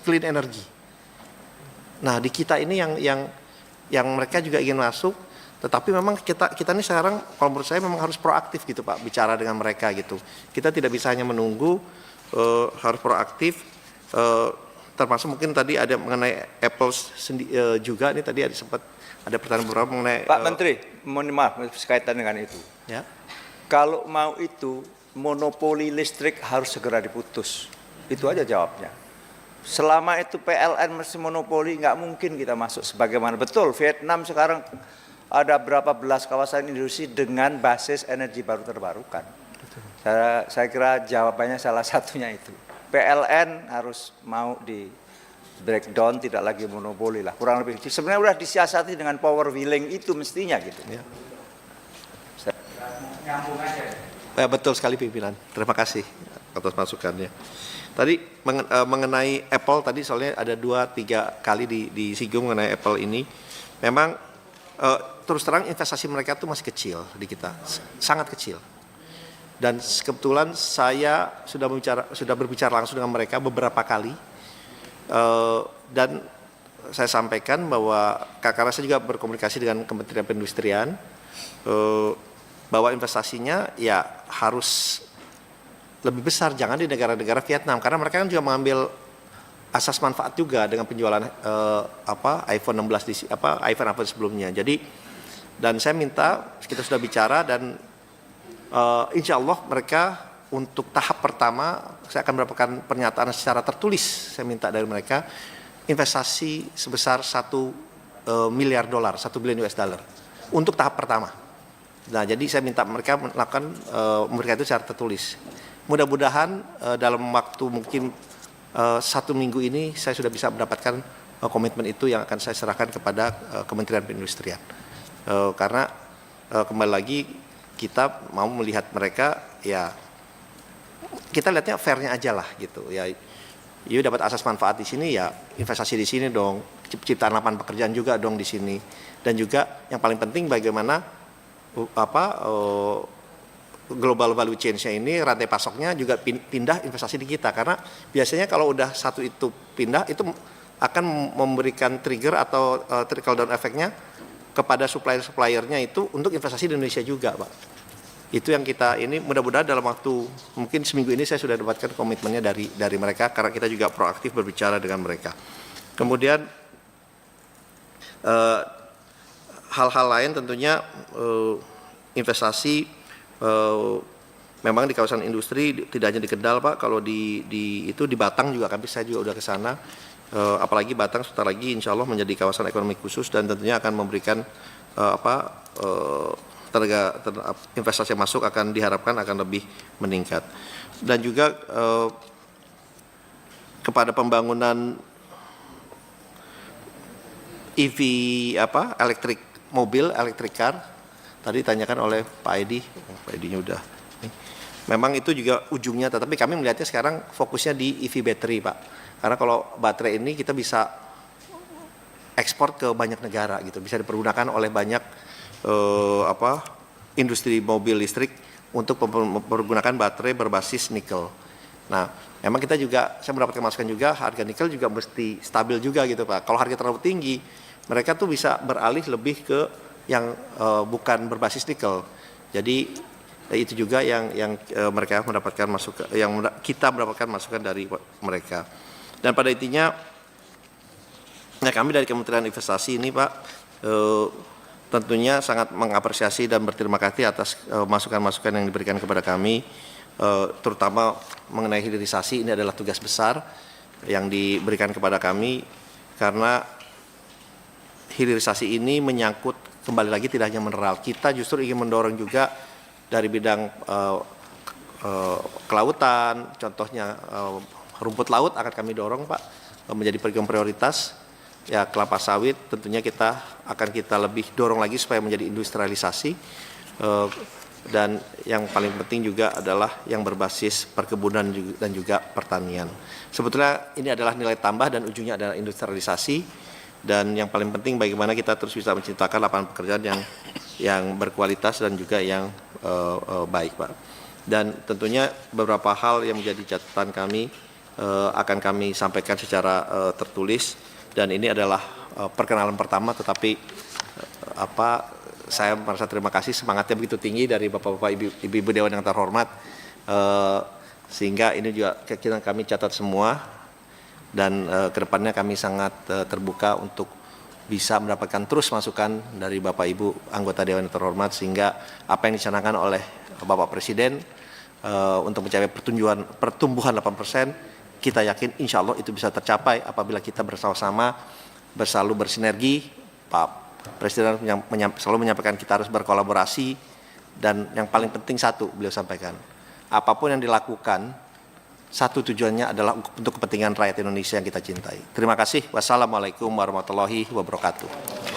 clean energy. Nah di kita ini yang mereka juga ingin masuk, tetapi memang kita ini sekarang kalau menurut saya memang harus proaktif gitu Pak, bicara dengan mereka gitu. Kita tidak bisa hanya menunggu, harus proaktif. Termasuk mungkin tadi ada mengenai Apple juga, ini tadi sempat ada pertanyaan beberapa mengenai Pak Menteri, mohon maaf berkaitan dengan itu. Ya. Kalau mau itu monopoli listrik harus segera diputus. Itu aja jawabnya. Selama itu PLN masih monopoli, nggak mungkin kita masuk. Sebagaimana betul Vietnam sekarang ada berapa belas kawasan industri dengan basis energi baru terbarukan. Saya kira jawabannya salah satunya itu. PLN harus mau di breakdown, tidak lagi monopoli lah. Kurang lebih sebenarnya sudah disiasati dengan power wheeling itu mestinya gitu. Ya. Nyambung aja. Ya, betul sekali pimpinan. Terima kasih atas masukannya. Tadi mengenai Apple tadi soalnya ada 2-3 kali disinggung mengenai Apple ini. Memang terus terang investasi mereka tuh masih kecil di kita, sangat kecil. Dan kebetulan saya sudah berbicara langsung dengan mereka beberapa kali, dan saya sampaikan bahwa karena saya juga berkomunikasi dengan Kementerian Perindustrian, bahwa investasinya ya harus lebih besar, jangan di negara-negara Vietnam, karena mereka kan juga mengambil asas manfaat juga dengan penjualan iPhone 16 iPhone sebelumnya. Jadi dan saya minta, kita sudah bicara dan insya Allah mereka untuk tahap pertama saya akan mendapatkan pernyataan secara tertulis. Saya minta dari mereka investasi sebesar $1 miliar, $1 billion untuk tahap pertama. Nah, jadi saya minta mereka melakukan memberikan itu secara tertulis. Mudah-mudahan dalam waktu mungkin 1 minggu ini saya sudah bisa mendapatkan komitmen itu yang akan saya serahkan kepada Kementerian Perindustrian. Karena kembali lagi kita mau melihat mereka, ya kita lihatnya fairnya aja lah gitu. Ya, you dapat asas manfaat di sini, ya investasi di sini dong, ciptaan lapangan pekerjaan juga dong di sini. Dan juga yang paling penting bagaimana global value chain-nya ini, rantai pasoknya juga pindah investasi di kita, karena biasanya kalau udah satu itu pindah itu akan memberikan trigger atau trickle down efeknya kepada supplier-suppliernya itu untuk investasi di Indonesia juga Pak. Itu yang kita ini mudah-mudahan dalam waktu mungkin seminggu ini saya sudah dapatkan komitmennya dari mereka, karena kita juga proaktif berbicara dengan mereka. Kemudian hal-hal lain tentunya investasi memang di kawasan industri tidak hanya di Kendal Pak, kalau di Batang juga kami, saya juga udah ke sana. Apalagi Batang sebentar lagi insya Allah menjadi kawasan ekonomi khusus dan tentunya akan memberikan tenaga investasi yang masuk akan diharapkan akan lebih meningkat. Dan juga kepada pembangunan EV elektrik mobil, elektrik car, tadi ditanyakan oleh Pak Edi, Pak Edinya udah. Memang itu juga ujungnya, tetapi kami melihatnya sekarang fokusnya di EV battery Pak. Karena kalau baterai ini kita bisa ekspor ke banyak negara gitu, bisa dipergunakan oleh banyak industri mobil listrik untuk mempergunakan baterai berbasis nikel. Nah, memang kita juga, saya mendapatkan masukan juga, harga nikel juga mesti stabil juga gitu Pak. Kalau harga terlalu tinggi, mereka tuh bisa beralih lebih ke yang bukan berbasis nikel. Jadi itu juga yang mereka mendapatkan masukan, yang kita mendapatkan masukan dari mereka. Dan pada intinya, ya kami dari Kementerian Investasi ini Pak, tentunya sangat mengapresiasi dan berterima kasih atas masukan-masukan yang diberikan kepada kami, terutama mengenai hilirisasi. Ini adalah tugas besar yang diberikan kepada kami, karena hilirisasi ini menyangkut kembali lagi tidak hanya mineral. Kita justru ingin mendorong juga dari bidang kelautan, contohnya rumput laut akan kami dorong Pak menjadi program prioritas. Ya, kelapa sawit tentunya kita lebih dorong lagi supaya menjadi industrialisasi, dan yang paling penting juga adalah yang berbasis perkebunan dan juga pertanian. Sebetulnya ini adalah nilai tambah dan ujungnya adalah industrialisasi, dan yang paling penting bagaimana kita terus bisa menciptakan lapangan pekerjaan yang berkualitas dan juga yang baik Pak. Dan tentunya beberapa hal yang menjadi catatan kami akan kami sampaikan secara tertulis, dan ini adalah perkenalan pertama, tetapi saya merasa terima kasih, semangatnya begitu tinggi dari Bapak-Bapak, Ibu-Ibu Dewan yang terhormat, sehingga ini juga kami catat semua, dan kedepannya kami sangat terbuka untuk bisa mendapatkan terus masukan dari Bapak Ibu anggota Dewan yang terhormat, sehingga apa yang dicanangkan oleh Bapak Presiden untuk mencapai pertumbuhan 8%, kita yakin insya Allah itu bisa tercapai apabila kita bersama-sama selalu bersinergi. Pak Presiden selalu menyampaikan kita harus berkolaborasi, dan yang paling penting satu beliau sampaikan, apapun yang dilakukan, satu tujuannya adalah untuk kepentingan rakyat Indonesia yang kita cintai. Terima kasih. Wassalamualaikum warahmatullahi wabarakatuh.